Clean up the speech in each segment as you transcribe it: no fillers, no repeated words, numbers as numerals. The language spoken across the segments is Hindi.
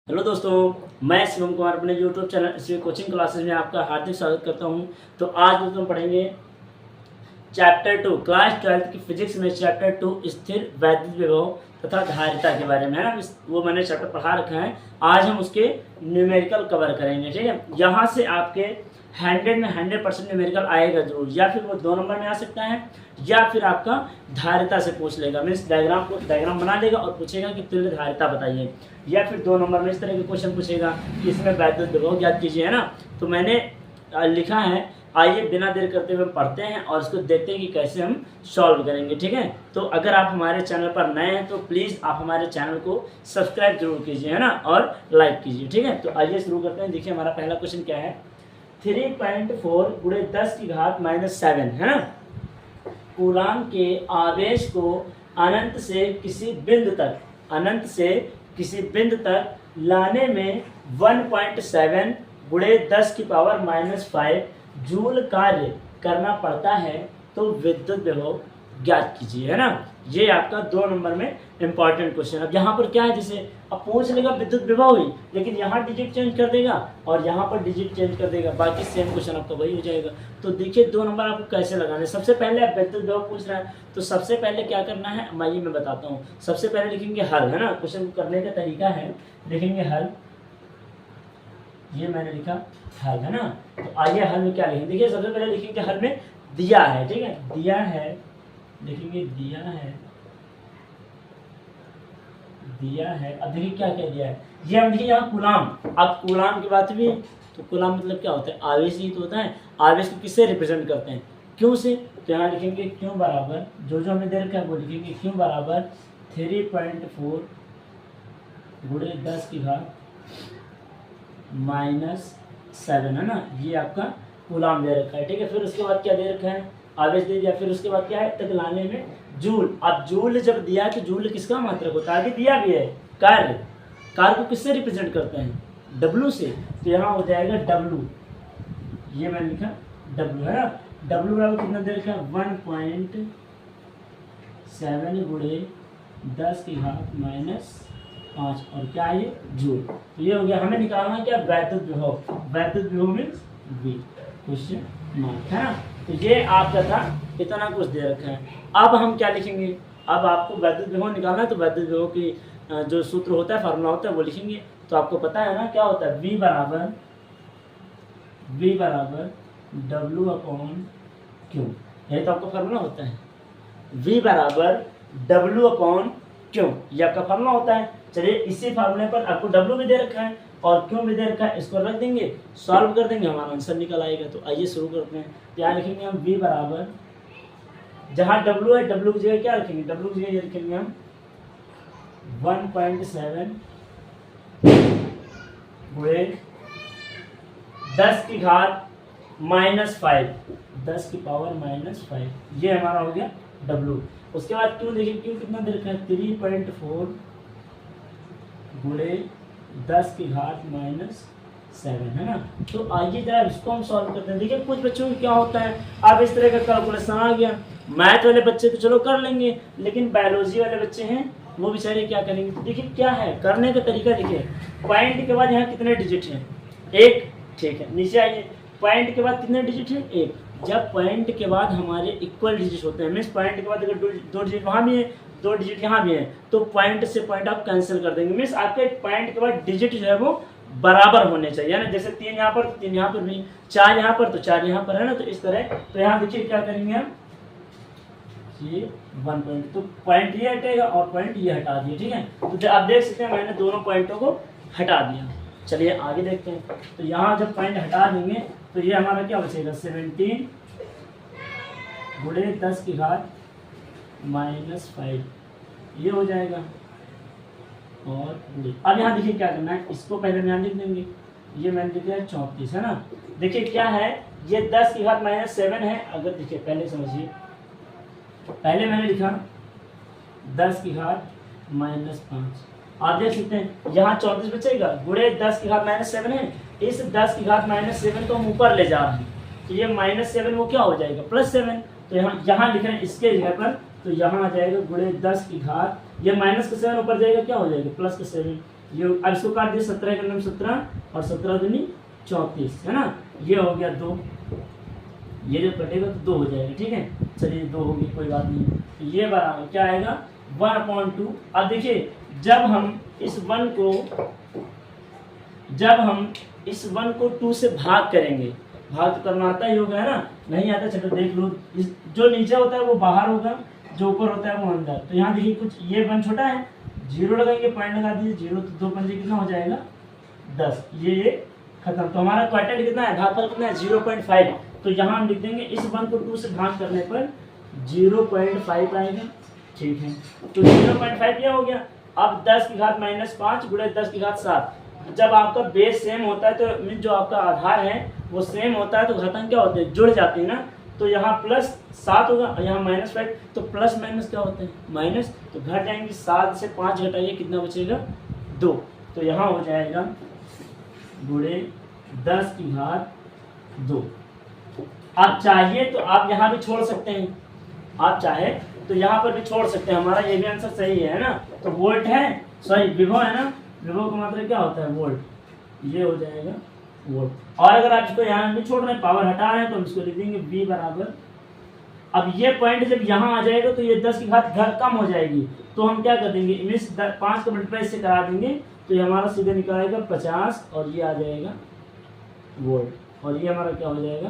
हेलो दोस्तों, मैं शिवम कुमार अपने YouTube channel Shri coaching classes में आपका हार्दिक स्वागत करता हूं। तो आज दोस्तों पढ़ेंगे चैप्टर 2 क्लास 12 की फिजिक्स में चैप्टर 2 स्थिर वैद्युत विभव तथा धारिता के बारे में है ना। वो मैंने चैप्टर पढ़ा रखा है। आज हम उसके न्यूमेरिकल कवर करेंगे, ठीक है। यहाँ से आपके 100 में 100% न्यूमेरिकल आएगा जरूर, या फिर वो 2 नंबर में आ सकता है या फिर आपका धारिता से पूछ लेगा। मीन्स डायग्राम बना लेगा और पूछेगा कि तुल्य धारिता बताइए, या फिर 2 नंबर में इस तरह के क्वेश्चन पूछेगा कि इसमें वैद्युत विभव ज्ञात कीजिए, है ना। तो मैंने लिखा है, आइए बिना देर करते हुए पढ़ते हैं और इसको देखते हैं कि कैसे हम सॉल्व करेंगे, ठीक है। तो अगर आप हमारे चैनल पर नए हैं तो प्लीज़ आप हमारे चैनल को सब्सक्राइब जरूर कीजिए, है ना, और लाइक कीजिए, ठीक है। तो आइए शुरू करते हैं। देखिए हमारा पहला क्वेश्चन क्या है, 3.4 × 10⁻⁷ है ना। कूलाम के आवेश को अनंत से किसी बिंदु तक लाने में 1.7 × 10⁻⁵ जूल कार्य करना पड़ता है, तो विद्युत विभव ज्ञात कीजिए, है ना। ये आपका 2 नंबर में इंपॉर्टेंट क्वेश्चन। अब यहाँ पर क्या है, जैसे अब पूछ लेगा विद्युत विभव ही, लेकिन यहाँ डिजिट चेंज कर देगा और यहाँ पर डिजिट चेंज कर देगा, बाकी सेम क्वेश्चन आपका वही हो जाएगा। तो देखिए 2 नंबर आपको कैसे लगाने। सबसे पहले आप विद्युत विभव पूछ रहा है, तो सबसे पहले क्या करना है मैं बताता हूँ। सबसे पहले लिखेंगे हल, है ना। क्वेश्चन करने का तरीका है, लिखेंगे हल, ये मैंने लिखा हल, है ना। तो आइए हल में क्या लिखेंगे। देखिए सबसे पहले लिखेंगे हल में दिया है, ठीक है, दिया है, लिखेंगे दिया है। अब देखिए क्या क्या दिया है, ये हम लिखे यहाँ कूलाम। अब कूलाम की बात भी, तो कूलाम मतलब क्या होता है, आवेश ही तो होता है। आवेश को किससे रिप्रेजेंट करते हैं, क्यों से। तो यहाँ लिखेंगे क्यों बराबर, जो हमने दे रखा है वो लिखेंगे, क्यों बराबर 3.4 × 10⁻⁷, है ना। ये आपका कूलाम दे रखा है, ठीक है। फिर उसके बाद क्या दे रखा है, आवेश दे दिया। फिर उसके बाद क्या है, तक लाने में जूल। अब जूल जब दिया है तो जूल किसका मात्रक होता है, आगे दिया भी है। कार्य को किससे रिप्रेजेंट करते हैं, W से। तो यहाँ हो जाएगा W, ये मैंने लिखा W, है ना। W बराबर कितना दे रखा है, 1.7 × 10⁻⁵ और क्या है ये, जूल। तो ये हो गया। हमें निकालना है क्या, वैद्युत विभव मीन्स V, क्वेश्चन मार्क, है ना। तो ये आपका था, इतना कुछ दे रखा है। अब हम क्या लिखेंगे, अब आपको वैद्युत विभव निकालना है, तो वैद्युत विभव की जो सूत्र होता है, फार्मूला होता है, वो लिखेंगे। तो आपको पता है ना क्या होता है, V बराबर W/Q, यही तो आपका फार्मूला होता है। V बराबर W/Q, ये आपका फार्मूला होता है। चलिए इसी फार्मूले पर आपको W भी दे रखा है और Q भी दे रखा है, इसको रख देंगे, सॉल्व कर देंगे, हमारा आंसर निकल आएगा। तो आइए शुरू करते हैं। यहाँ लिखेंगे हम V बराबर, जहाँ W है W की जगह क्या रखेंगे, W की जगह ये रखेंगे हम 1.7 × 10⁻⁵, ये हमारा हो गया W। उसके बाद Q देखिए, Q कितना दे रखा है, 3.4 × 10⁻⁷, है ना। तो आइए जरा इसको हम सॉल्व करते हैं। देखिए कुछ बच्चों को क्या होता है, अब इस तरह का कैलकुलेशन आ गया, मैथ वाले बच्चे तो चलो कर लेंगे, लेकिन बायोलॉजी वाले बच्चे हैं वो बेचारे क्या करेंगे। तो देखिए क्या है करने का तरीका, देखिए पॉइंट के बाद यहाँ कितने डिजिट हैं, 1, ठीक है। नीचे आइए, पॉइंट के बाद कितने डिजिट हैं, 1। जब पॉइंट के बाद हमारे इक्वल डिजिट होते हैं, मीन्स पॉइंट के बाद अगर 2 डिजिट वहाँ भी है, 2 डिजिट यहाँ भी है, तो पॉइंट से पॉइंट आप कैंसिल कर देंगे। मीन्स आपके पॉइंट के बाद डिजिट जो है वो बराबर होने चाहिए ना। जैसे 3 यहाँ पर, 3 यहाँ पर भी, 4 यहाँ पर तो 4 यहाँ पर, है ना। तो इस तरह, तो यहाँ देखिए क्या करेंगे हम, ये 1 पॉइंट, तो पॉइंट ये हटेगा और पॉइंट ये हटा दिए, ठीक है। तो आप देख सकते हैं मैंने दोनों पॉइंटों को हटा दिया। चलिए आगे देखते हैं। तो यहाँ जब पॉइंट हटा देंगे तो ये हमारा क्या बचेगा, 17 × 10⁻⁵, ये हो जाएगा। और अब यहाँ देखिए क्या करना है, इसको पहले यहाँ लिख देंगे, ये मैंने लिखा है 34, है ना। देखिए क्या है, ये 10⁻⁷ है। अगर देखिए पहले समझिए, पहले मैंने लिखा 10⁻⁵, आप देख सकते हैं यहाँ 34 बचेगा, गुणे 10⁻⁷ है। इस 10⁻⁷ को हम ऊपर ले जा रहे हैं, तो ये -7 वो क्या हो जाएगा, +7। तो यहाँ लिख रहे हैं इसके जगह पर, तो यहाँ आ जाएगा गुणे 10 की घात, ये -7 ऊपर जाएगा क्या हो जाएगा, +7। ये अब इसको काट दिया, 17 के 17 और 17 दूनी 34 है ना, ये हो गया 2, ये जब कटेगा तो 2 हो जाएगा, ठीक है। चलिए 2 होगी, कोई बात नहीं। तो ये बराबर क्या आएगा 1/2। अब देखिए जब हम इस 1 को 2 से भाग करेंगे, भाग तो करना आता ही होगा है ना, नहीं आता चलो देख लो, जो नीचे होता है वो बाहर होगा, जो ऊपर होता है वो अंदर। तो यहाँ देखिए कुछ ये 1 छोटा है, 0 लगाएंगे, पॉइंट लगा दीजिए, 0 तो 2 पंजे कितना हो जाएगा 10, ये खत्म। तो हमारा क्वार्टर कितना है, भागफल कितना है 0.5। तो यहाँ हम लिख देंगे इस 1 को 2 से भाग करने पर 0.5 आएगा, ठीक है। तो 0.5 क्या हो गया। अब 10 की घात -5 गुणे 10 की घात 7। जब आपका बेस सेम होता है तो मीन जो आपका आधार है वो सेम होता है तो घातांक क्या होते हैं, जुड़ जाते हैं ना। तो यहाँ +7 होगा और यहाँ -5, तो प्लस माइनस क्या होते हैं माइनस, तो घट जाएंगे। 7 से 5 घटाइए कितना बचेगा 2। तो यहाँ हो जाएगा गुणे 10 की घात 2। आप चाहिए तो आप यहाँ भी छोड़ सकते हैं, आप चाहे तो यहाँ पर भी छोड़ सकते हैं, हमारा ये भी आंसर सही है ना। तो वोल्ट है, सॉरी विभव है ना, विभव का मतलब क्या होता है वोल्ट, ये हो जाएगा वोल्ट। और अगर आप इसको यहाँ भी छोड़ रहे हैं, पावर हटा रहे हैं, तो हम इसको लिख देंगे V बराबर। अब ये पॉइंट जब यहाँ आ जाएगा तो ये 10 की घात घर कम हो जाएगी, तो हम क्या कर देंगे, इस 5 का मल्टीप्लाई से करा देंगे, तो ये हमारा सीधे निकल आएगा 50 और ये आ जाएगा वोल्ट, और ये हमारा क्या हो जाएगा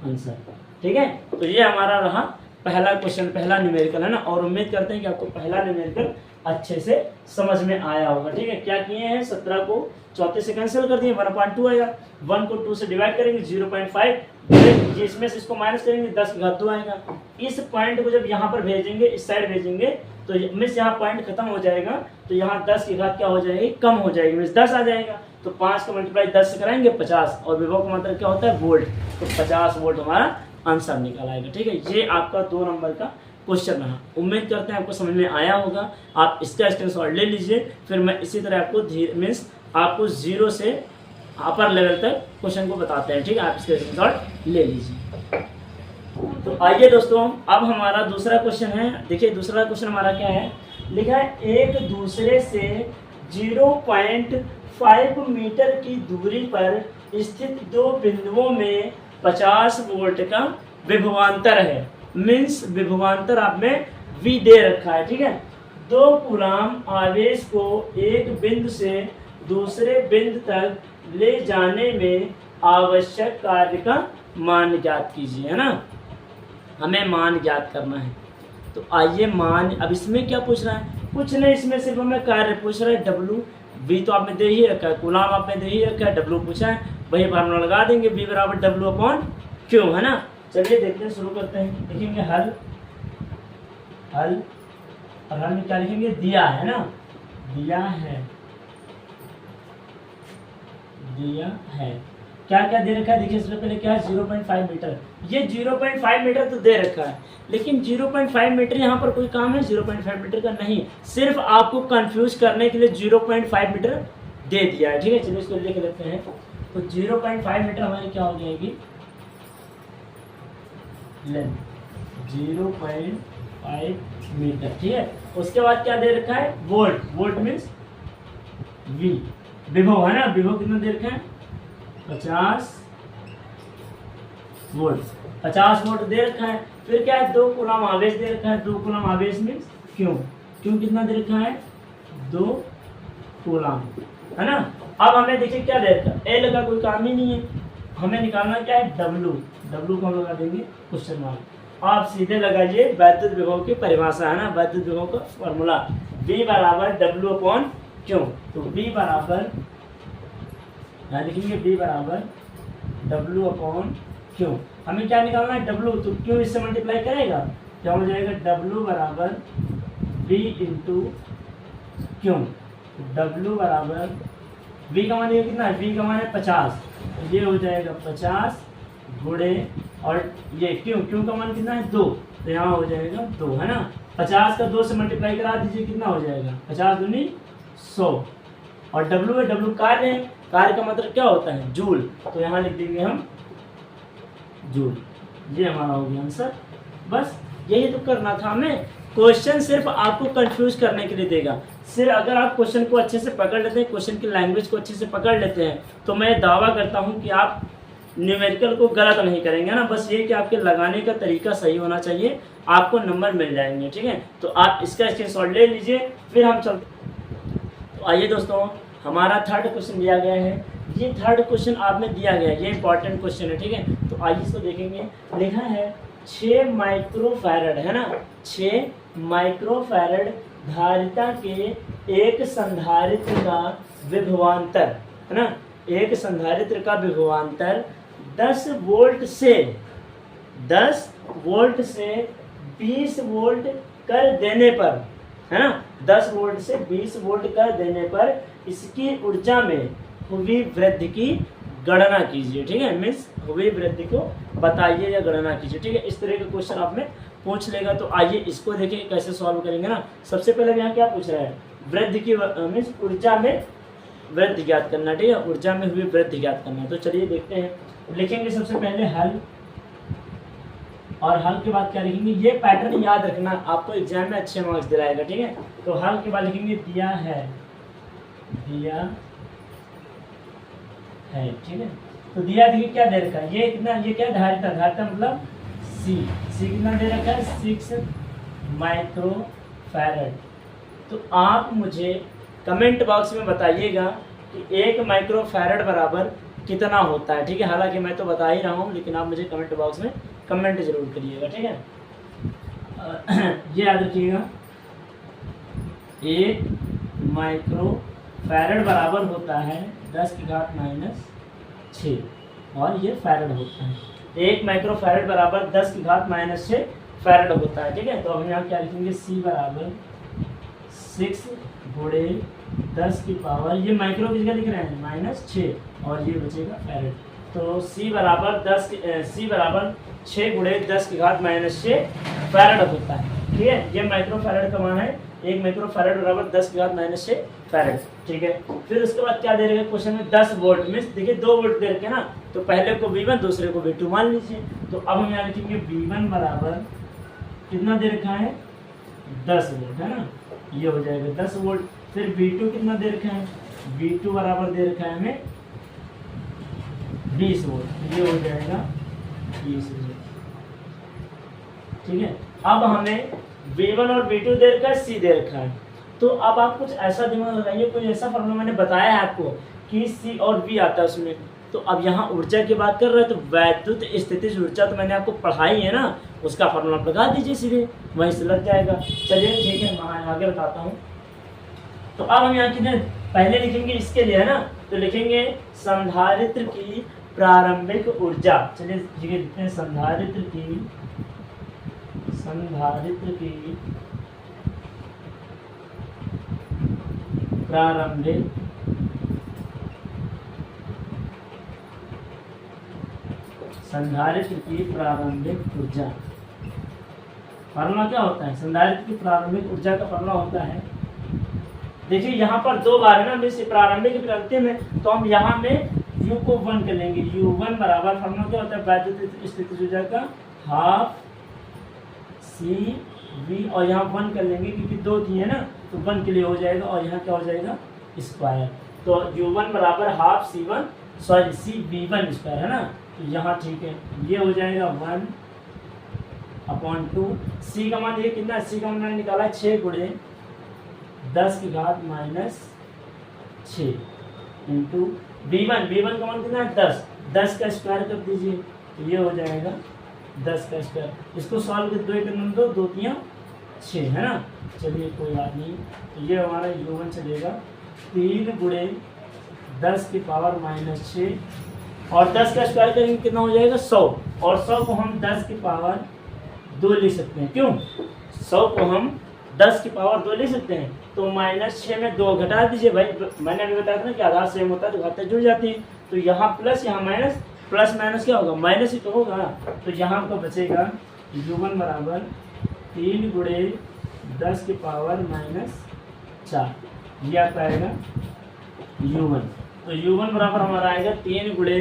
आंसर, ठीक है। तो ये हमारा रहा पहला क्वेश्चन, पहला न्यूमेरिकल है ना। और उम्मीद करते हैं कि आपको पहला न्यूमेरिकल अच्छे से समझ में आया होगा, ठीक है। क्या किए हैं, 17 को 34 से कैंसिल कर दिए, 1/2 आएगा, 1 को 2 से डिवाइड करेंगे 0.5, जिसमें से इसको माइनस करेंगे 10 की घात 2 आएगा। इस पॉइंट को जब यहाँ पर भेजेंगे, इस साइड भेजेंगे, तो मिस यहाँ पॉइंट खत्म हो जाएगा, तो यहाँ 10 की घात क्या हो जाएगी, कम हो जाएगी, मिस 10 आ जाएगा। तो 5 का मल्टीप्लाई 10 से कराएंगे 50, और विभव का मतलब क्या होता है वोल्ट, तो 50 वोल्ट हमारा आंसर निकल आएगा, ठीक है। ये आपका 2 नंबर का क्वेश्चन रहा। उम्मीद करते हैं आपको समझ में आया होगा। आप इसका स्क्रीनशॉट ले लीजिए, फिर मैं इसी तरह आपको मीन्स आपको 0 से अपर लेवल तक क्वेश्चन को बताते हैं, ठीक है। आप इसका स्क्रीनशॉट ले लीजिए। तो आइए दोस्तों, अब हमारा दूसरा क्वेश्चन है। देखिए दूसरा क्वेश्चन हमारा क्या है, लिखा है एक दूसरे से 0.5 मीटर की दूरी पर स्थित 2 बिंदुओं में 50 वोल्ट का विभवांतर है। मीन्स विभवांतर आप में V दे रखा है, ठीक है। 2 कूलाम आवेश को एक बिंदु से दूसरे बिंदु तक ले जाने में आवश्यक कार्य का मान ज्ञात कीजिए, है ना। हमें मान ज्ञात करना है। तो आइए मान, अब इसमें क्या पूछ रहा है, कुछ नहीं, इसमें सिर्फ हमें कार्य पूछ रहा है W। V तो आपने दे ही रखा है, कूलाम आपने दे ही रखा है, W पूछा है, वही फार्मूला लगा देंगे, V बराबर W/Q, है ना। चलिए देखते हैं, शुरू करते हैं। लिखेंगे हल, और हल में क्या लिखेंगे, दिया है ना, दिया है। क्या क्या दे रखा है, देखिए इससे पहले क्या है 0.5 मीटर, ये 0.5 मीटर तो दे रखा है, लेकिन 0.5 मीटर यहाँ पर कोई काम है 0.5 मीटर का नहीं, सिर्फ आपको कंफ्यूज करने के लिए 0.5 मीटर दे दिया है, ठीक है। चलिए इसको लिख लेते हैं। तो 0.5 मीटर हमारी क्या हो जाएगी लेंथ, 0.5 मीटर, ठीक है। उसके बाद क्या दे रखा है वोल्ट, वोल्ट मीन्स V। विभव है ना, विभव कितना दे रखा है 50 वोल्ट, 50 वोल्ट दे रखा है। फिर क्या है 2 कूलाम आवेश दे रखा है, 2 कूलाम आवेश मीन्स क्यों कितना दे रखा है 2 कूलाम, है ना। अब हमें देखिए क्या दे रखा है, L का कोई काम ही नहीं है, हमें निकालना क्या है W को हम लगा देंगे क्वेश्चन मार्क। आप सीधे लगाइए वैद्युत विभव की परिभाषा, है ना, वैद्युत विभव का फॉर्मूला V बराबर W/Q। तो V बराबर यहाँ लिखेंगे V बराबर W/Q। हमें क्या निकालना है W, तो Q इससे मल्टीप्लाई करेगा, क्या हो जाएगा W बराबर V इंटू Q। W बराबर V का मान ये कितना है, V का मान है 50, ये हो जाएगा 50 गुणे, और ये Q का मान कितना है 2, तो यहाँ हो जाएगा 2, है ना। 50 का 2 से मल्टीप्लाई करा दीजिए, कितना हो जाएगा 50 दूनी 100, और W है, W कार्य है, कार्य का मतलब क्या होता है जूल, तो यहाँ लिख देंगे हम जूल। ये हमारा हो गया आंसर। बस यही तो करना था हमें, क्वेश्चन सिर्फ आपको कंफ्यूज करने के लिए देगा, सिर्फ अगर आप क्वेश्चन को अच्छे से पकड़ लेते हैं, क्वेश्चन की लैंग्वेज को अच्छे से पकड़ लेते हैं, तो मैं दावा करता हूं कि आप न्यूमेरिकल को गलत नहीं करेंगे ना। बस ये कि आपके लगाने का तरीका सही होना चाहिए, आपको नंबर मिल जाएंगे। ठीक है, तो आप इसका स्क्रीनशॉट ले लीजिए, फिर हम चलते। तो आइए दोस्तों, हमारा थर्ड क्वेश्चन दिया गया है। ये थर्ड क्वेश्चन आपने दिया गया है, ये इंपॉर्टेंट क्वेश्चन है। ठीक है, तो आइए इसको देखेंगे। लिखा है 6 माइक्रोफैरड, है ना, 6 माइक्रोफैरड धारिता के एक संधारित्र का विभवांतर, है ना, एक संधारित्र का विभवांतर 10 वोल्ट से 20 वोल्ट कर देने पर, है ना, 10 वोल्ट से 20 वोल्ट कर देने पर इसकी ऊर्जा में हुई वृद्धि की गणना कीजिए। ठीक है, मीन्स हुई वृद्धि को बताइए या गणना कीजिए। ठीक है, इस तरह का क्वेश्चन आप में पूछ लेगा। तो आइए इसको देखिए कैसे सॉल्व करेंगे ना। सबसे पहले यहाँ क्या पूछ रहा है, वृद्धि की मीन्स ऊर्जा में वृद्धि ज्ञात करना। ठीक है, ऊर्जा में हुई वृद्धि ज्ञात करना। तो चलिए देखते हैं। लिखेंगे सबसे पहले हल, और हल के बाद क्या लिखेंगे, ये पैटर्न याद रखना, आपको एग्जाम में अच्छे मार्क्स दिलाएगा। ठीक है, तो हल के बाद लिखेंगे दिया है। ठीक है, तो दिया देखिए क्या दे रखा है, ये कितना, ये क्या धारिता, धारिता मतलब सी कितना दे रखा है, 6 माइक्रोफैरड। तो आप मुझे कमेंट बॉक्स में बताइएगा कि 1 माइक्रोफैरड बराबर कितना होता है। ठीक है, हालांकि मैं तो बता ही रहा हूँ, लेकिन आप मुझे कमेंट बॉक्स में कमेंट जरूर करिएगा। ठीक है, ये याद रखिएगा, 1 माइक्रोफैरड बराबर होता है 10⁻⁻6, और ये फैरड होता है। 1 माइक्रोफैरड बराबर 10⁻⁻6 फैरड होता है। ठीक है, तो हम यहाँ क्या लिखेंगे, C बराबर 6 गुणे 10 की पावर, ये माइक्रो किसका लिख रहे हैं, -6, और ये बचेगा फैरड। तो C बराबर 6 गुणे 10⁻⁻6 फैरड होता है। ठीक है, ये माइक्रोफैरड का मान है, 1 माइक्रोफैरड बराबर 10⁻⁻6 फैरड। ठीक है, फिर उसके बाद क्या दे रहे हैं क्वेश्चन में, 10 वोल्ट मीन्स देखिए 2 वोल्ट दे रखे ना, तो पहले को V1 दूसरे को V2 मान लीजिए। तो अब हम यहाँ लिखेंगे V1 बराबर कितना दे रखा है, 10 वोल्ट, है ना, ये हो जाएगा 10 वोल्ट। फिर V2 कितना दे रखा है, V2 बराबर दे रखा है हमें 20 वोल्ट, ये हो जाएगा 20 वोल्ट। ठीक है, अब हमें V1 और V2 दे रखा है, C दे रखा है। तो अब आप कुछ ऐसा दिमाग लगाइए, कोई ऐसा फॉर्मूला मैंने बताया है आपको कि C और V आता है उसमें। तो अब यहाँ ऊर्जा की बात कर रहे हैं, तो वैद्युत स्थितिज ऊर्जा तो मैंने आपको पढ़ाई है ना, उसका फॉर्मूला लगा दीजिए सीधे, वहीं से लग जाएगा। चलिए ठीक है, मैं आगे बताता हूँ। तो अब हम यहाँ कितने पहले लिखेंगे इसके लिए, है ना, तो लिखेंगे संधारित्र की प्रारंभिक ऊर्जा। चलिए लिखते हैं संधारित्र की प्रारंभिक ऊर्जा। फॉर्मूला क्या होता है, संधारित्र की प्रारंभिक ऊर्जा का फॉर्मूला होता है, देखिए यहाँ पर 2 बार है ना, वैसे प्रारंभिक अंतिम में, तो हम यहाँ में U को 1 कर लेंगे। U1 बराबर फॉर्मूला क्या होता है, वैद्युत स्थितिज ऊर्जा का ½ CV, और यहाँ 1 कर लेंगे क्योंकि 2 थी है ना, तो 1 के लिए हो जाएगा, और यहाँ क्या हो जाएगा, स्क्वायर। तो U1 बराबर ½ CV1 स्क्वायर, है ना, तो यहाँ ठीक है, ये हो जाएगा 1/2। C का मान ये कितना, C का मान मैंने निकाला है 6 गुणे 10⁻⁻6 इंटू V1 का मान कितना है 10 का स्क्वायर कर दीजिए, तो ये हो जाएगा 10 का स्क्वायर। इसको सॉल्व कर 2 × 2 2 × 6, है ना। चलिए कोई बात नहीं, तो ये हमारा U1 चलेगा 3 गुणे 10⁻⁻6, और 10 का स्क्वायर करेंगे कितना हो जाएगा 100, और 100 को हम 10⁻2 लिख सकते हैं। क्यों, 100 को हम 10⁻2 लिख सकते हैं। तो -6 में 2 घटा दीजिए भाई, मैंने अभी बताया था ना कि आधार सेम होता है तो घातें जुड़ जाती हैं। तो यहाँ प्लस यहाँ माइनस, प्लस माइनस क्या होगा, माइनस ही तो होगा। तो यहाँ आपका बचेगा U1 बराबर 3 गुणे 10⁻⁻4, ये आपका आएगा U1। तो U1 बराबर हमारा आएगा 3 गुणे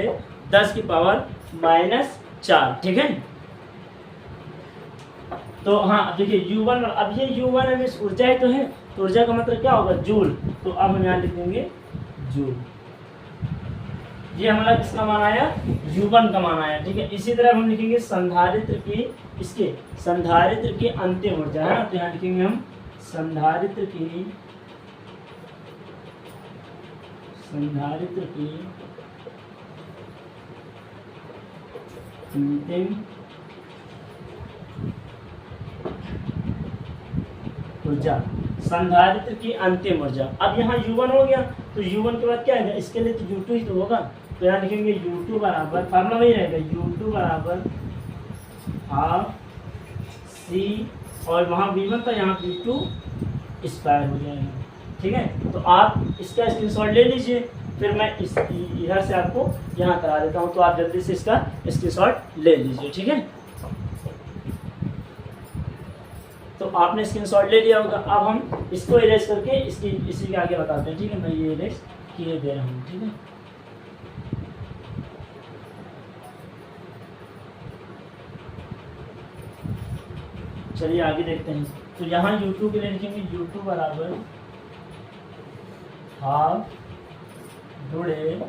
10⁻⁻4, ठीक है। तो हाँ देखिए U1, अब ये U1 है ऊर्जा ही तो है, तो ऊर्जा का मतलब क्या होगा, जूल। तो अब हम यहाँ लिख देंगे जूल। ये हमारा किसका मान आया, U1 का मान आया, ठीक है। इसी तरह हम लिखेंगे संधारित्र की, इसके संधारित्र की अंतिम ऊर्जा है, तो यहाँ लिखेंगे हम संधारित्र की अंतिम ऊर्जा, संधारित्र की अंतिम ऊर्जा। अब यहाँ U1 हो गया, तो U1 के बाद क्या है, इसके लिए तो U2 ही तो होगा, तो यहाँ लिखेंगे U2 बराबर, फार्मूला वही रहेगा, U2 बराबर हाफ C, और वहाँ V1 था, यहाँ V2 स्क्वायर हो जाएगा, ठीक है। तो आप इसका स्क्रीनशॉट ले लीजिए, फिर मैं इस इधर से आपको यहाँ करा देता हूँ, तो आप जल्दी से इसका स्क्रीनशॉट ले लीजिए, ठीक है। तो आपने स्क्रीनशॉट ले लिया होगा। अब हम इसको इरेज करके इसी के आगे बताते हैं, ठीक है। मैं ये इरेज किए दे रहा हूँ, ठीक है। चलिए आगे देखते हैं। तो यहाँ U2 के लिए लिखेंगे U2 बराबर हाफ गुणे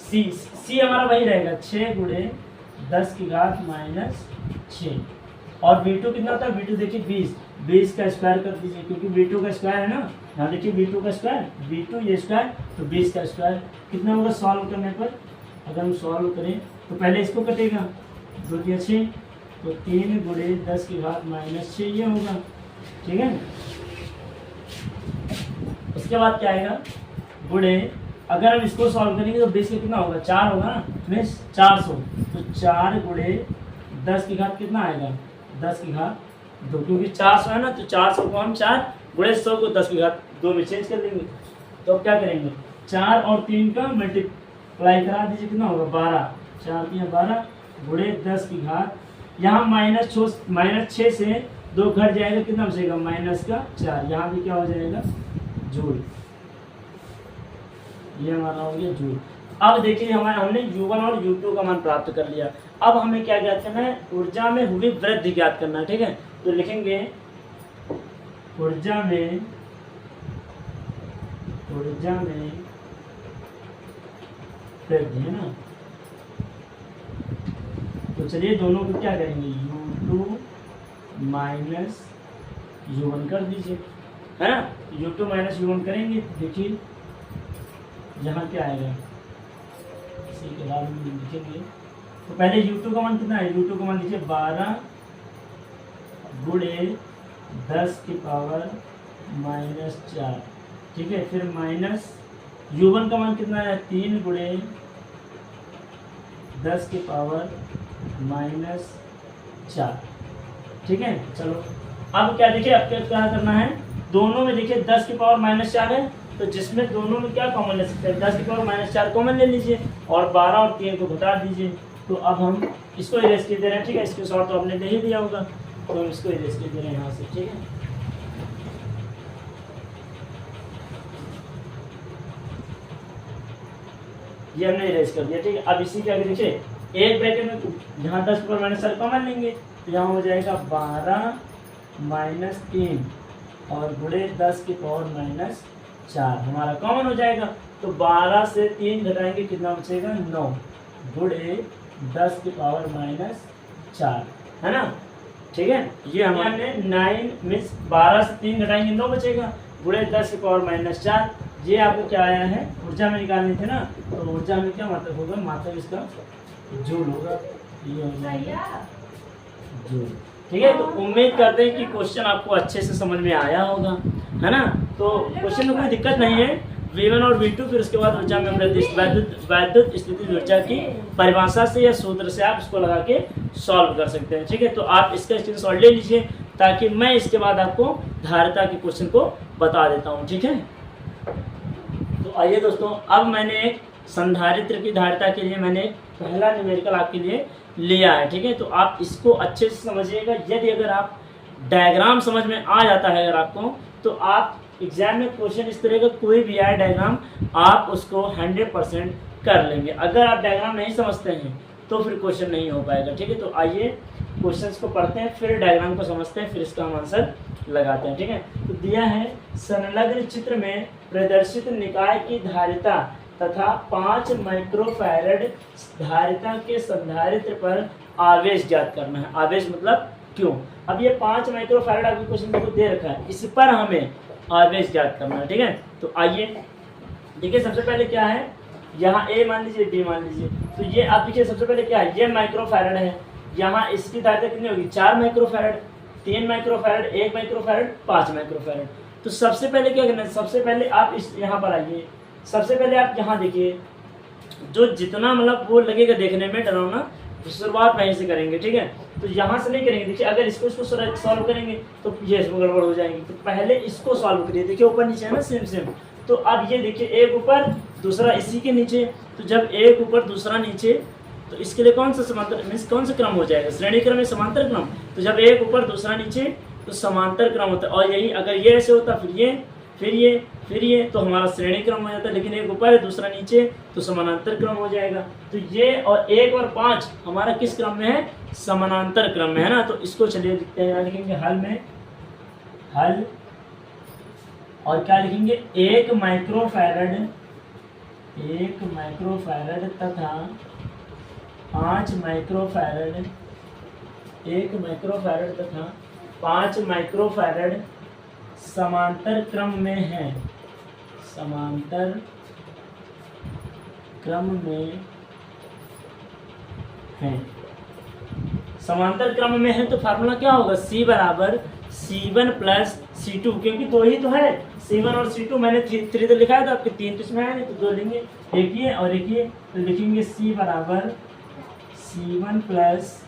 C हमारा वही रहेगा 6 गुणे 10 की घात -6, और V2 कितना होता है, V2 देखिए 20 का स्क्वायर कर दीजिए, क्योंकि V2 का स्क्वायर है ना, यहाँ देखिए V2 का स्क्वायर, V2 ये स्क्वायर, तो 20 का स्क्वायर कितना होगा सॉल्व करने पर। अगर हम सॉल्व करें तो पहले इसको कटेगा, 2 या 6, तो 3 गुणे 10 की घात -6 ये होगा, ठीक है। उसके बाद क्या आएगा, गुणे, अगर हम इसको सॉल्व करेंगे तो 20 का कितना होगा, 4 होगा ना, मीन्स 400, तो 4 गुणे 10 की घात कितना आएगा, 10 की घात 2, क्योंकि 400 है ना, तो 400 को हम 4 गुणे 100 को 10 की घात 2 में चेंज कर देंगे। तो अब क्या करेंगे, 4 और 3 का मल्टीप्लाई करा दीजिए, कितना होगा 12, 4 3 12 गुणे 10 की घात, यहाँ -6 से 2 घट जाएगा, कितना बचेगा -4, यहाँ भी क्या हो जाएगा जूल, ये हमारा हो गया जूल। अब देखिए हमने U1 और U2 का मान प्राप्त कर लिया। अब हमें क्या ज्ञात करना है, ऊर्जा में हुई वृद्धि ज्ञात करना है, ठीक है। तो लिखेंगे ऊर्जा में वृद्धि, है ना। तो चलिए दोनों को क्या करेंगे, U2 माइनस U1 कर दीजिए, है ना। U2 माइनस U1 करेंगे, देखिए यहाँ क्या आएगा, इसी के बाद हम लिखेंगे। तो पहले U2 का मान कितना है, U2 का मान लिखिए 12 गुणे 10 की पावर -4, ठीक है। फिर माइनस U1 का मान कितना है, 3 गुणे 10 की पावर -4, ठीक है। चलो अब क्या देखिए, अब क्या करना है, दोनों में देखिए 10 की पावर -4 है, तो जिसमें दोनों में क्या कॉमन ले सकते हैं, 10 की पावर -4 कॉमन ले लीजिए, और 12 और 3 को घटा दीजिए। तो अब हम इसको इरेज कर दे रहे हैं, ठीक है। इसके शॉर्ट तो आपने दे ही दिया होगा, तो हम इसको इरेज कर दे रहे हैं यहाँ से, ठीक है। ये हमने इरेज कर दिया, ठीक है। अब इसी के आगे देखिए एक ब्रैकेट में जहाँ 10 की पावर -4 कॉमन लेंगे, तो यहाँ हो जाएगा 12 - 3 और गुणे 10 की पावर -4 हमारा कॉमन हो जाएगा। तो 12 से 3 घटाएंगे, कितना बचेगा 9 गुणे 10 की पावर -4, है ना, ठीक है। ये हमने 9 मीन्स 12 से 3 घटाएंगे 9 बचेगा, गुणे 10 की पावर -4। ये आपको क्या आया है, ऊर्जा में निकालनी थी ना, तो ऊर्जा में क्या मतलब होगा, मतलब इसका जूल होगा, ये हो जाएगा जूल, ठीक है। तो उम्मीद करते हैं कि क्वेश्चन आपको अच्छे से समझ में आया होगा, है ना। तो क्वेश्चन में कोई दिक्कत नहीं है, V1 और V2, फिर उसके बाद ऊर्जा में वैद्युत स्थिति ऊर्जा की परिभाषा से या सूत्र से आप इसको लगा के सॉल्व कर सकते हैं, ठीक है। तो आप इसका स्क्रीनशॉट ले लीजिए, ताकि मैं इसके बाद आपको धारिता के क्वेश्चन को बता देता हूँ, ठीक है। तो आइए दोस्तों, अब मैंने एक संधारित्र की धारिता के लिए मैंने पहला न्यूमेरिकल आपके लिए लिया है, ठीक है। तो आप इसको अच्छे से समझिएगा। यदि अगर आप डायग्राम समझ में आ जाता है अगर आपको, तो आप एग्जाम में क्वेश्चन इस तरह का कोई भी आए डायग्राम, आप उसको 100% कर लेंगे। अगर आप डायग्राम नहीं समझते हैं तो फिर क्वेश्चन नहीं हो पाएगा, ठीक है। तो आइए क्वेश्चंस को पढ़ते हैं, फिर डायग्राम को समझते हैं, फिर इसका हम आंसर लगाते हैं। ठीक है, तो दिया है संलग्न चित्र में प्रदर्शित निकाय की धारिता तथा 5 माइक्रोफैरड धारिता के संधारित्र पर आवेश ज्ञात करना है। आवेश मतलब क्यों। अब ये 5 माइक्रोफैरड आपके क्वेश्चन को दे रखा है, इस पर हमें आवेश ज्ञात करना है। ठीक है, तो आइए देखिए सबसे पहले क्या है, यहाँ ए मान लीजिए, बी मान लीजिए, तो ये आप देखिए सबसे पहले क्या है, ये माइक्रोफैरड है, यहाँ इसकी धारिता कितनी होगी 4 माइक्रोफैरड, 3 माइक्रोफैरड, 1 माइक्रोफैरड, 5 माइक्रोफैरड। तो सबसे पहले क्या करना है, सबसे पहले आप इस यहाँ पर आइए, सबसे पहले आप यहाँ देखिए, जो जितना मतलब वो लगेगा देखने में डरावना, तो शुरुआत वहीं से करेंगे। ठीक है, तो यहाँ से नहीं करेंगे। देखिए अगर इसको सॉल्व करेंगे तो ये इसमें गड़बड़ हो जाएंगी, तो पहले इसको सॉल्व करिए। देखिए ऊपर नीचे है ना सेम सेम, तो अब ये देखिए एक ऊपर दूसरा इसी के नीचे, तो जब एक ऊपर दूसरा नीचे, तो इसके लिए कौन सा समांतर मीन्स कौन सा क्रम हो जाएगा, श्रेणी क्रम में समांतर क्रम। तो जब एक ऊपर दूसरा नीचे तो समांतर क्रम होता है, और यही अगर ये ऐसे होता फिर ये फिर ये फिर ये, तो हमारा श्रेणी क्रम हो जाता है। लेकिन एक ऊपर है दूसरा नीचे तो समानांतर क्रम हो जाएगा। तो ये और 1 और 5 हमारा किस क्रम में है, समानांतर क्रम में है ना। तो इसको चलिए लिखते हैं, यहाँ लिखेंगे हल में, हल, और क्या लिखेंगे 1 माइक्रोफैरड तथा 5 माइक्रोफैरड, 1 माइक्रोफैरड तथा 5 माइक्रोफैरड समांतर क्रम में है, समांतर क्रम में है, समांतर क्रम में है। तो फार्मूला क्या होगा, C बराबर C1 प्लस C2, क्योंकि 2 ही तो है, C1 और C2। मैंने 3 तो लिखा है, तो आपके 3 तो इसमें है नहीं, तो 2 लेंगे, एक ये और एक ये, तो लिखेंगे C बराबर C1 प्लस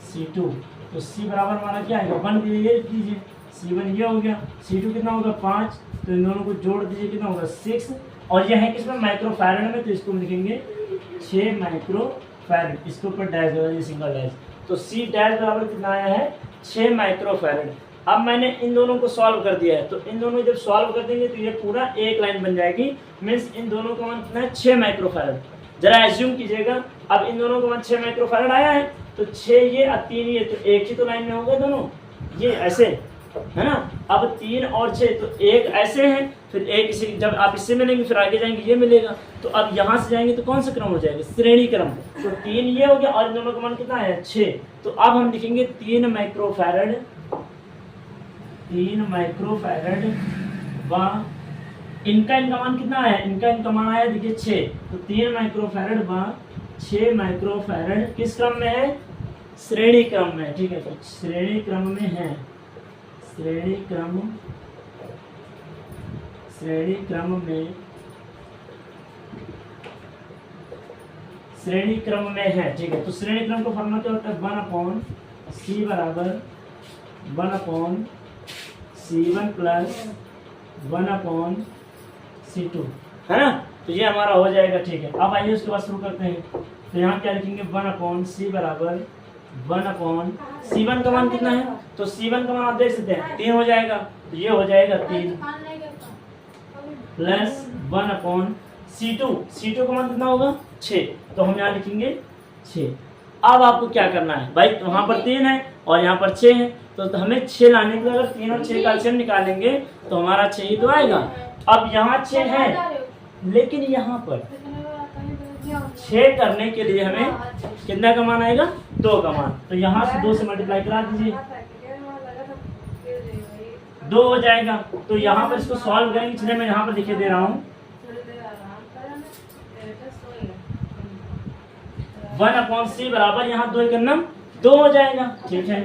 C2। तो C बराबर हमारा क्या आएगा 1 दीजिए, C1 ये हो गया, C2 कितना होगा 5, तो इन दोनों को जोड़ दीजिए, कितना होगा 6, और यह है किसमें माइक्रोफैरड में, तो इसको लिखेंगे 6 माइक्रोफैरड, इसके ऊपर डैश लगा दीजिए, सिंगल डैश। तो C डैश बराबर कितना आया है 6 माइक्रोफैरड। अब मैंने इन दोनों को सॉल्व कर दिया है, तो इन दोनों जब सॉल्व कर देंगे तो ये पूरा एक लाइन बन जाएगी, मीन्स इन दोनों का मान कितना है 6 माइक्रोफैरड। जरा एज्यूम कीजिएगा, अब इन दोनों का मान 6 माइक्रोफैरड आया है, तो 6 ये और 3 ये, तो एक ही तो लाइन में हो गए दोनों, ये ऐसे है ना। अब 3 और 6, तो एक ऐसे हैं, फिर एक इसी, जब आप इससे मिलेंगे फिर आगे जाएंगे ये मिलेगा, तो अब यहाँ से जाएंगे तो कौन सा क्रम हो जाएगा, श्रेणी क्रम। तो 3 ये हो गया, और इन दोनों का मान कितना है 6। तो अब हम लिखेंगे 3 माइक्रोफैरड व इनका मान कितना है, इनका मान आया देखिए 6, तो 3 माइक्रोफैरड व 6 माइक्रोफैरड किस क्रम में है, श्रेणी क्रम में। ठीक है, तो श्रेणी क्रम में है, श्रेणी क्रम में है। ठीक है, तो श्रेणी क्रम का फॉर्मूला क्या होता है, 1/C बराबर 1/C1 प्लस 1/C2 है ना। तो ये हमारा हो जाएगा। ठीक है, अब आइए उसके बाद शुरू करते हैं। तो यहाँ क्या लिखेंगे 1/C बराबर 1/C1 का मान कितना है, तो C1 का मान आप देख सकते हैं 3 हो जाएगा, तो ये हो जाएगा 3 प्लस 1/C2 का मान कितना होगा 6, तो हम यहाँ लिखेंगे 6। अब आपको क्या करना है भाई, वहां पर 3 है और यहाँ पर 6 है, तो हमें 6 लाने के लिए अगर 3 और 6 का एलसीएम निकालेंगे तो हमारा 6 ही तो आएगा। अब यहाँ 6 है, लेकिन यहाँ पर 6 करने के लिए हमें कितना का मान आएगा, 2 का मान, तो यहाँ से 2 से मल्टीप्लाई करा दीजिए, 2 हो जाएगा। तो यहाँ पर इसको सॉल्व करेंगे, इसलिए मैं यहाँ पर लिखे दे रहा हूँ 1/C बराबर यहाँ 2 करना 2 हो जाएगा। ठीक है,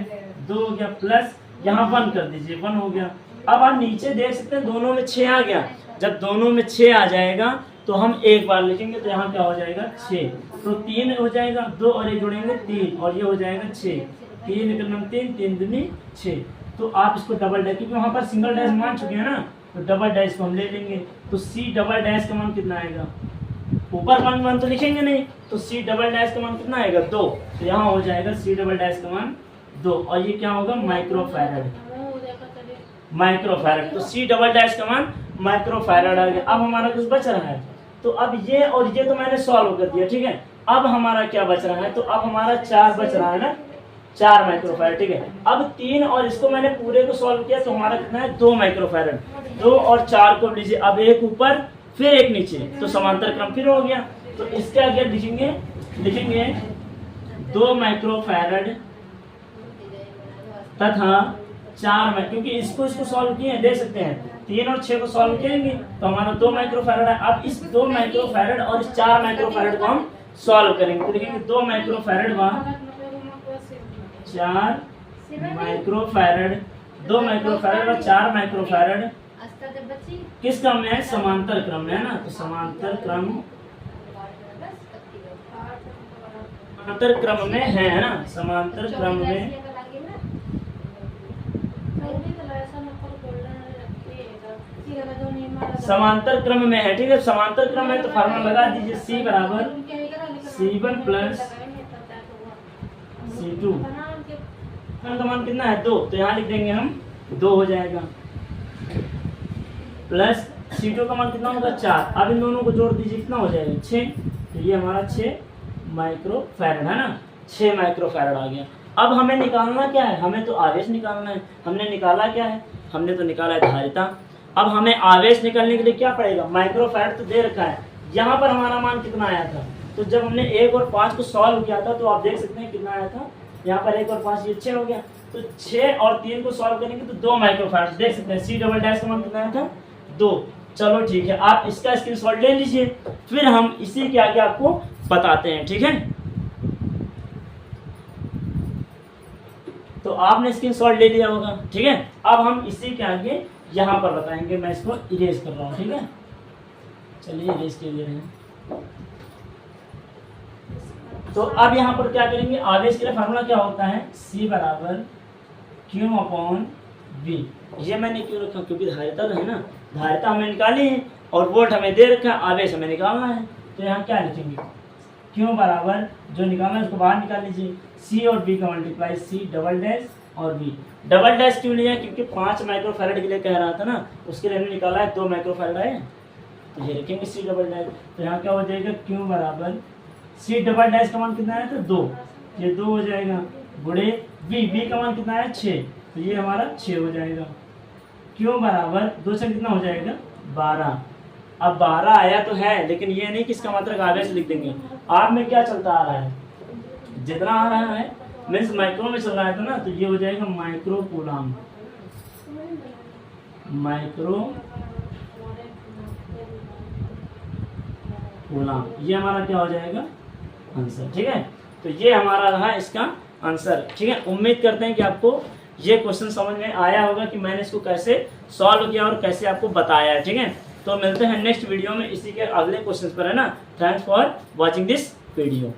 2 हो गया, प्लस यहाँ 1 कर दीजिए, 1 हो गया। अब आप नीचे देख सकते हैं दोनों में 6 आ गया, जब दोनों में 6 आ जाएगा तो हम एक बार लिखेंगे, तो यहाँ क्या हो जाएगा 6, तो 3 हो जाएगा, 2 और 1 जोड़ेंगे 3, और ये हो जाएगा 6, 3 निकलना 3, 3 दूनी 6। तो आप इसको डबल डैश, क्योंकि वहाँ पर सिंगल डैश मान चुके हैं ना, तो डबल डैश को हम ले लेंगे। तो C डबल डैश का मान कितना आएगा, ऊपर 1 तो लिखेंगे नहीं, तो C डबल डैश का मान कितना आएगा 2, तो यहाँ हो जाएगा C डबल डैश का मान 2, और ये क्या होगा माइक्रोफैरड, तो C डबल डैश का मान माइक्रोफैरड आ गया। अब हमारा कुछ बच रहा है, तो अब ये और ये तो मैंने सॉल्व कर दिया। ठीक है, अब हमारा क्या बच रहा है, तो अब हमारा 4 बच रहा है ना, 4 माइक्रोफैरड, ठीक है। अब 3 और इसको मैंने पूरे को सॉल्व किया तो हमारा कितना है 2 माइक्रोफैरड। 2 और 4 को लीजिए, अब एक ऊपर फिर एक नीचे, तो समांतर क्रम फिर हो गया। तो इसके आगे लिखेंगे 2 माइक्रोफैरड तथा 4 क्योंकि इसको सॉल्व किए देख सकते हैं, 3 और 6 को सॉल्व करेंगे तो हमारा 2 माइक्रोफैरड है। अब इस 2 माइक्रोफैरड और इस 4 माइक्रोफैरड को हम सॉल्व करेंगे, तो लिखेंगे 2 माइक्रोफैरड व 4 माइक्रोफैरड, 2 माइक्रोफैरड और 4 माइक्रोफैरड किस क्रम में है? समांतर क्रम में है ना। तो समांतर क्रम में है ना, समांतर क्रम में समांतर क्रम में है, ठीक है। समांतर क्रम है तो फार्मूला लगा दीजिए, C बराबर C1 प्लस C2 का मान कितना है 2, तो यहाँ लिख देंगे हम 2 हो जाएगा, प्लस C2 का मान कितना होगा 4। अब इन दोनों को जोड़ दीजिए, कितना हो जाएगा 6, तो ये हमारा 6 माइक्रोफैरड है ना, 6 माइक्रोफैरड आ गया। अब हमें निकालना क्या है? हमें तो आवेश निकालना है। हमने निकाला क्या है? हमने तो निकाला है धारिता। अब हमें आवेश निकालने के लिए क्या पड़ेगा? माइक्रोफैरड तो दे रखा है, यहाँ पर हमारा मान कितना आया था? तो जब हमने 1 और 5 को सॉल्व किया था तो आप देख सकते हैं कितना आया था, यहाँ पर 1 और 5 ये 6 हो गया। तो 6 और 3 को सॉल्व करेंगे तो 2 माइक्रोफैरड, देख सकते हैं C डबल डैश का मान कितना आया था 2। चलो ठीक है, आप इसका स्क्रीनशॉट ले लीजिए, फिर हम इसी के आगे आपको बताते हैं, ठीक है। तो आपने स्क्रीनशॉट ले लिया होगा, ठीक है। अब हम इसी के आगे यहाँ पर बताएंगे, मैं इसको इरेज कर रहा हूँ, ठीक है। चलिए इरेज कर दे रहे हैं। तो अब यहाँ पर क्या करेंगे? आवेश के लिए फार्मूला क्या होता है? C बराबर Q अपॉन V। ये मैंने क्यों रखा? क्योंकि धारिता तो है ना, धारिता हमें निकाली है और वोल्ट हमें दे रखा है, आवेश हमें निकालना है। तो यहाँ क्या लिखेंगे? Q बराबर जो निकालना है उसको बाहर निकाल लीजिए, C और V का मल्टीप्लाई, C डबल डैश और V। डबल डैश क्यों लिया? क्योंकि 5 माइक्रोफैरड के लिए कह रहा था ना, उसके लिए हमने निकाला है 2 माइक्रोफैरड है, तो ये रखेंगे C डबल डैश। तो यहाँ क्या हो जाएगा? Q बराबर C डबल डैश का मान कितना है? तो 2, ये 2 हो जाएगा, गुणे V का मान कितना है 6, तो ये हमारा 6 हो जाएगा। Q बराबर 2 से कितना हो जाएगा 12। अब 12 आया तो है, लेकिन ये नहीं कि इसका मात्रक आवेश लिख देंगे। आप में क्या चलता आ रहा है? जितना आ रहा है मीन्स माइक्रो में चल रहा है, तो ना, तो ये हो जाएगा माइक्रो कूलम, माइक्रो कूलम, ये हमारा क्या हो जाएगा आंसर, ठीक है। तो ये हमारा रहा इसका आंसर, ठीक है। उम्मीद करते हैं कि आपको ये क्वेश्चन समझ में आया होगा कि मैंने इसको कैसे सॉल्व किया और कैसे आपको बताया है, ठीक है। तो मिलते हैं नेक्स्ट वीडियो में इसी के अगले क्वेश्चन पर, है ना। Thanks for watching this video.